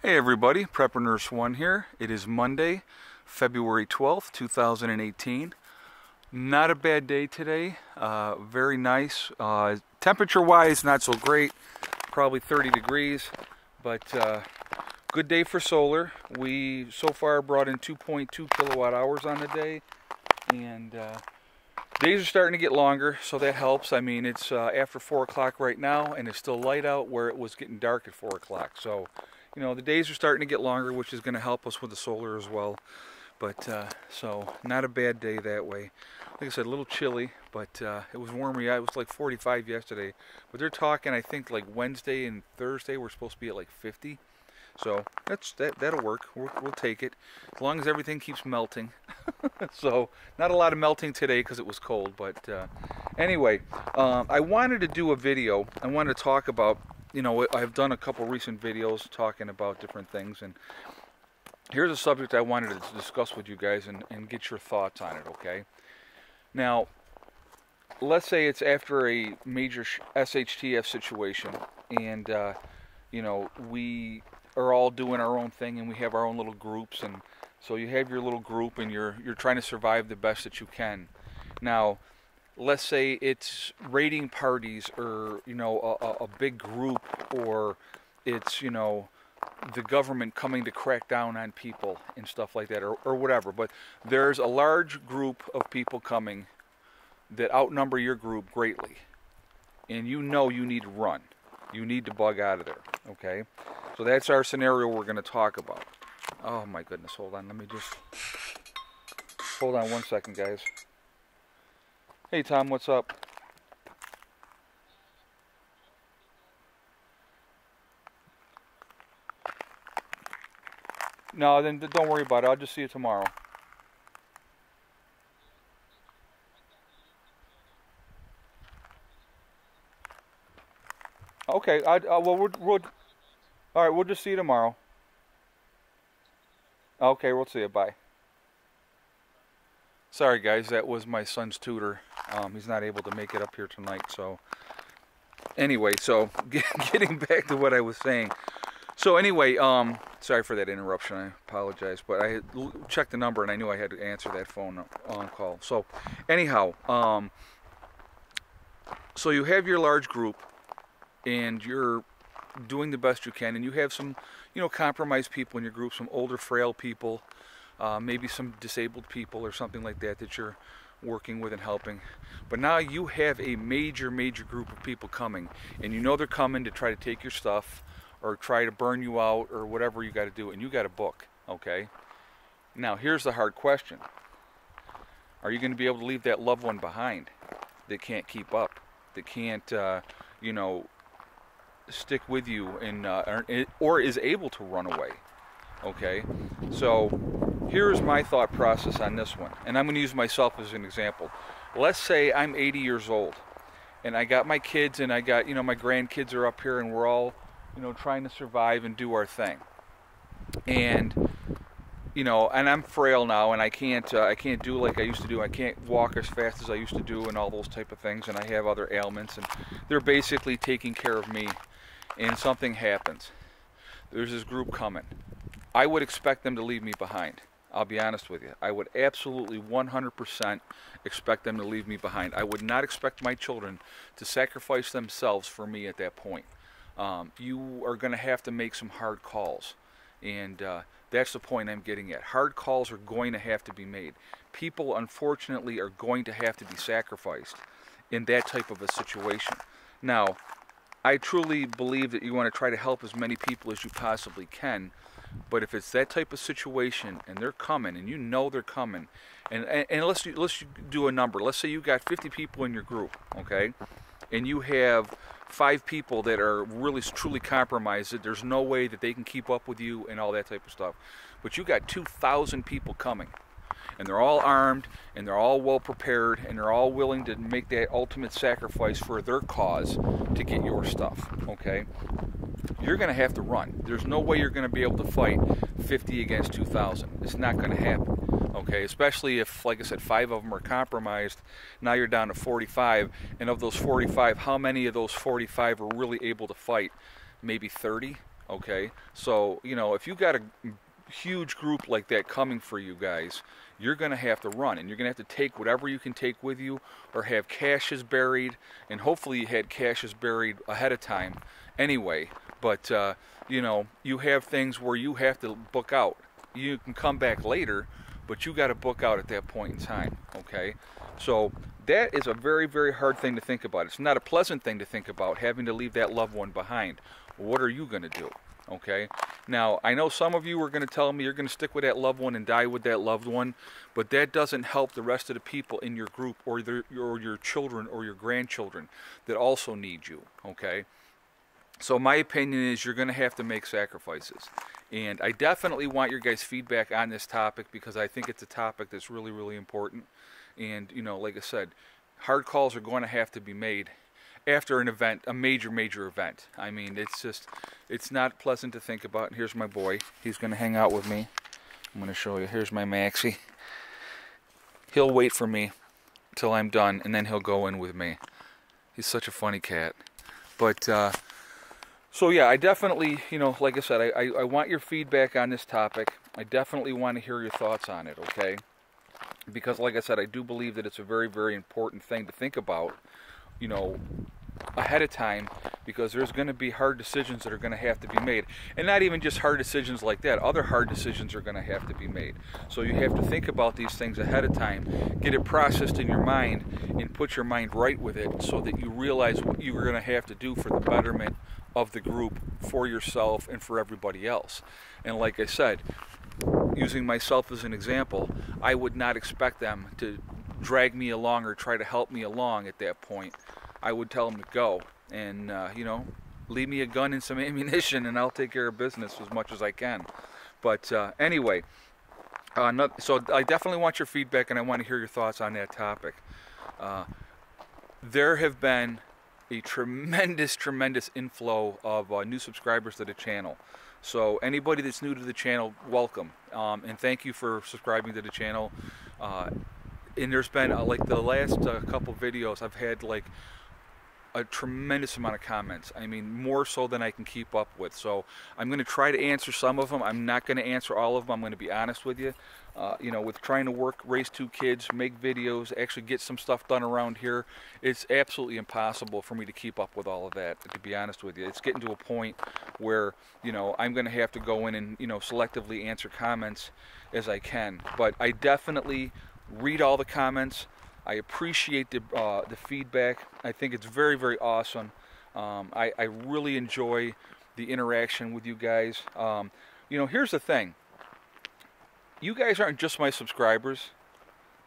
Hey everybody, Prepper Nurse 1 here. It is Monday, February 12th, 2018. Not a bad day today. Very nice. Temperature-wise, not so great. Probably 30 degrees, but good day for solar. We so far brought in 2.2 kilowatt hours on the day, and days are starting to get longer, so that helps. I mean, it's after 4 o'clock right now, and it's still light out where it was getting dark at 4 o'clock. So, you know, the days are starting to get longer, which is going to help us with the solar as well. But, so, not a bad day that way. Like I said, a little chilly, but it was warm. Yeah, it was like 45 yesterday. But they're talking, I think, like Wednesday and Thursday, we're supposed to be at like 50. So, that'll work. We'll take it, as long as everything keeps melting. So, not a lot of melting today because it was cold. But anyway, I wanted to do a video. I wanted to talk about, you know, I've done a couple recent videos talking about different things, and here's a subject I wanted to discuss with you guys and get your thoughts on it, okay? Now, let's say it's after a major S.H.T.F situation, and, you know, we are all doing our own thing, and we have our own little groups, and so you have your little group, and you're trying to survive the best that you can. Now, let's say it's raiding parties, or, you know, a big group, or it's, you know, the government coming to crack down on people and stuff like that, or whatever. But there's a large group of people coming that outnumber your group greatly, and you know you need to run. You need to bug out of there, okay? So that's our scenario we're going to talk about. Oh my goodness, hold on, let me just... Hold on 1 second, guys. Hey Tom, what's up? No, then don't worry about it. I'll just see you tomorrow. Okay, well, all right, we'll just see you tomorrow. Okay, we'll see you. Bye. Sorry, guys, that was my son's tutor. He's not able to make it up here tonight, so... Anyway, so, getting back to what I was saying. So anyway, sorry for that interruption, I apologize, but I had checked the number and I knew I had to answer that phone call. So anyhow, so you have your large group, and you're doing the best you can, and you have some, you know, compromised people in your group, some older, frail people, maybe some disabled people or something like that that you're working with and helping. But now you have a major group of people coming, and you know they're coming to try to take your stuff, or try to burn you out, or whatever you got to do, and you got a book, okay? Now, here's the hard question. Are you going to be able to leave that loved one behind that can't keep up, that can't, you know, stick with you, and or is able to run away, okay? So, here's my thought process on this one, and I'm going to use myself as an example. Let's say I'm 80 years old, and I got my kids, and I got, you know, my grandkids are up here, and we're all, you know, trying to survive and do our thing. And, you know, and I'm frail now, and I can't do like I used to do. I can't walk as fast as I used to do, and all those type of things. And I have other ailments, and they're basically taking care of me. And something happens. There's this group coming. I would expect them to leave me behind. I'll be honest with you. I would absolutely 100% expect them to leave me behind. I would not expect my children to sacrifice themselves for me at that point. You are going to have to make some hard calls, and that's the point I'm getting at. Hard calls are going to have to be made. People, unfortunately, are going to have to be sacrificed in that type of a situation. Now, I truly believe that you want to try to help as many people as you possibly can, but if it's that type of situation, and they're coming, and you know they're coming, and let's do a number. Let's say you got 50 people in your group, okay, and you have 5 people that are really truly compromised, that there's no way that they can keep up with you and all that type of stuff. But you got 2,000 people coming, and they're all armed, and they're all well prepared, and they're all willing to make that ultimate sacrifice for their cause to get your stuff, okay? You're going to have to run. There's no way you're going to be able to fight 50 against 2,000. It's not going to happen. Okay, especially if, like I said, 5 of them are compromised. Now you're down to 45, and of those 45, how many of those 45 are really able to fight? Maybe 30. Okay, so you know, if you got a huge group like that coming for you guys, you're going to have to run, and you're going to have to take whatever you can take with you, or have caches buried, and hopefully you had caches buried ahead of time anyway. But you know, you have things where you have to book out. You can come back later, but you got to book out at that point in time. Okay, so that is a very, very hard thing to think about. It's not a pleasant thing to think about, having to leave that loved one behind. What are you going to do? Okay, now I know some of you are going to tell me you're going to stick with that loved one and die with that loved one, but that doesn't help the rest of the people in your group, or your children or your grandchildren that also need you. Okay, so my opinion is you're going to have to make sacrifices, and I definitely want your guys' feedback on this topic, because I think it's a topic that's really, really important. And you know, like I said, hard calls are going to have to be made after an event, a major event. I mean, it's not pleasant to think about. And here's my boy. He's going to hang out with me. I'm going to show you. Here's my Maxie. He'll wait for me till I'm done, and then he'll go in with me. He's such a funny cat. But so yeah, I definitely, you know, like I said, I want your feedback on this topic. I definitely want to hear your thoughts on it, okay? Because like I said, I do believe that it's a very, very important thing to think about, you know, ahead of time, because there's going to be hard decisions that are going to have to be made. And not even just hard decisions like that, other hard decisions are going to have to be made. So you have to think about these things ahead of time, get it processed in your mind, and put your mind right with it, so that you realize what you're going to have to do for the betterment of the group, for yourself, and for everybody else. And like I said, using myself as an example, I would not expect them to drag me along or try to help me along at that point. I would tell them to go, and you know, leave me a gun and some ammunition, and I'll take care of business as much as I can. But anyway, so I definitely want your feedback, and I want to hear your thoughts on that topic. There have been a tremendous inflow of new subscribers to the channel. So anybody that's new to the channel, welcome, and thank you for subscribing to the channel. And there's been like the last couple videos, I've had like a tremendous amount of comments. I mean, more so than I can keep up with. So I'm going to try to answer some of them. I'm not going to answer all of them. I'm going to be honest with you. You know, with trying to work, raise 2 kids, make videos, actually get some stuff done around here, it's absolutely impossible for me to keep up with all of that, to be honest with you. It's getting to a point where, you know, I'm going to have to go in and, you know, selectively answer comments as I can. But I definitely read all the comments. I appreciate the feedback. I think it's very, very awesome. I really enjoy the interaction with you guys. You know, here's the thing. You guys aren't just my subscribers.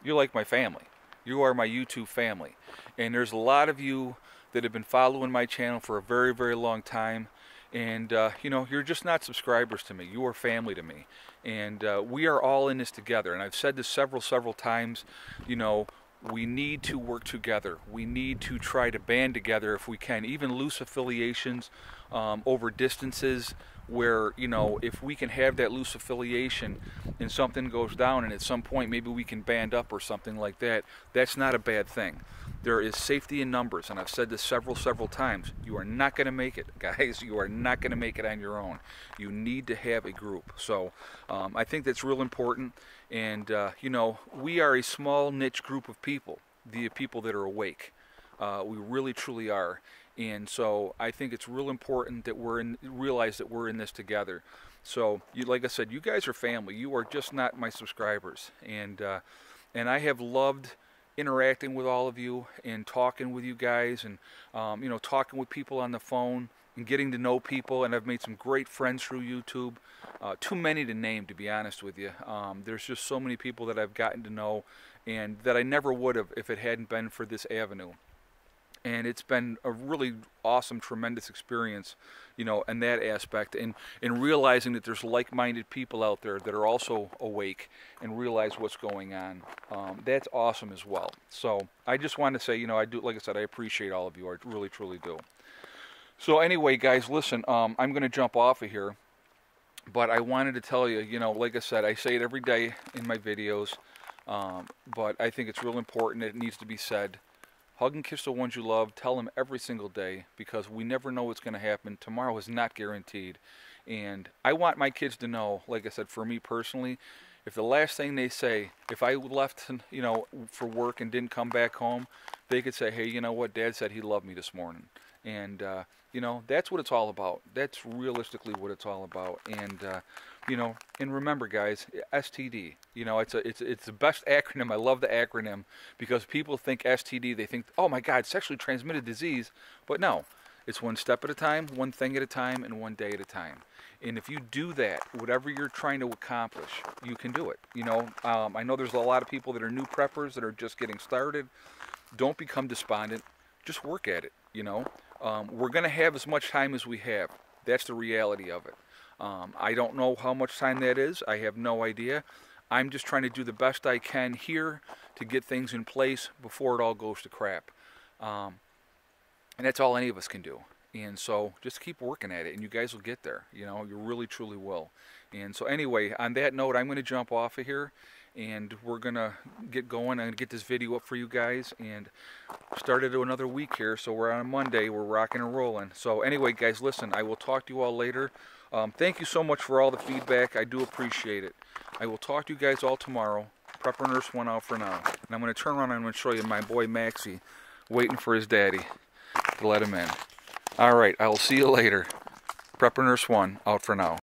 You're like my family. You are my YouTube family. And there's a lot of you that have been following my channel for a very, very long time. And, you know, you're just not subscribers to me. You are family to me. And we are all in this together. And I've said this several times, you know, we need to work together. We need to try to band together if we can, even loose affiliations over distances, where, you know, if we can have that loose affiliation and something goes down and at some point maybe we can band up or something like that, that's not a bad thing. There is safety in numbers, and I've said this several times. You are not going to make it, guys. You are not going to make it on your own. You need to have a group. So I think that's real important. And, you know, we are a small niche group of people, the people that are awake. We really, truly are. And so I think it's real important that realize that we're in this together. So, like I said, you guys are family. You are just not my subscribers. And I have loved interacting with all of you and talking with you guys, and you know, talking with people on the phone and getting to know people. And I've made some great friends through YouTube. Too many to name, to be honest with you. There's just so many people that I've gotten to know, and that I never would have if it hadn't been for this avenue. And it's been a really awesome, tremendous experience, you know, in that aspect, and realizing that there's like-minded people out there that are also awake and realize what's going on. That's awesome as well. So I just want to say, you know, I do, like I said, I appreciate all of you. I really, truly do. So anyway, guys, listen, I'm going to jump off of here. But I wanted to tell you, you know, like I said, I say it every day in my videos, but I think it's real important. It needs to be said. Hug and kiss the ones you love. Tell them every single day, because we never know what's going to happen. Tomorrow is not guaranteed. And I want my kids to know, like I said, for me personally, if the last thing they say, if I left, you know, for work and didn't come back home, they could say, hey, you know what, Dad said he loved me this morning. And, you know, that's what it's all about. That's realistically what it's all about. And, you know, and remember, guys, STD. You know, it's the best acronym. I love the acronym because people think STD. They think, oh my God, sexually transmitted disease. But no, it's one step at a time, one thing at a time, and one day at a time. And if you do that, whatever you're trying to accomplish, you can do it. You know, I know there's a lot of people that are new preppers that are just getting started. Don't become despondent. Just work at it. You know, we're going to have as much time as we have. That's the reality of it. I don't know how much time that is. I have no idea. I'm just trying to do the best I can here to get things in place before it all goes to crap. And that's all any of us can do. And so just keep working at it, and you guys will get there. You know, you really, truly will. And so anyway, on that note, I'm going to jump off of here, and we're going to get going. I'm going to get this video up for you guys, and started another week here. So we're on a Monday. We're rocking and rolling. So anyway, guys, listen, I will talk to you all later. Thank you so much for all the feedback. I do appreciate it. I will talk to you guys all tomorrow. Prepper Nurse 1 out for now. And I'm going to turn around and I'm going to show you my boy Maxie waiting for his daddy to let him in. All right, I will see you later. Prepper Nurse 1 out for now.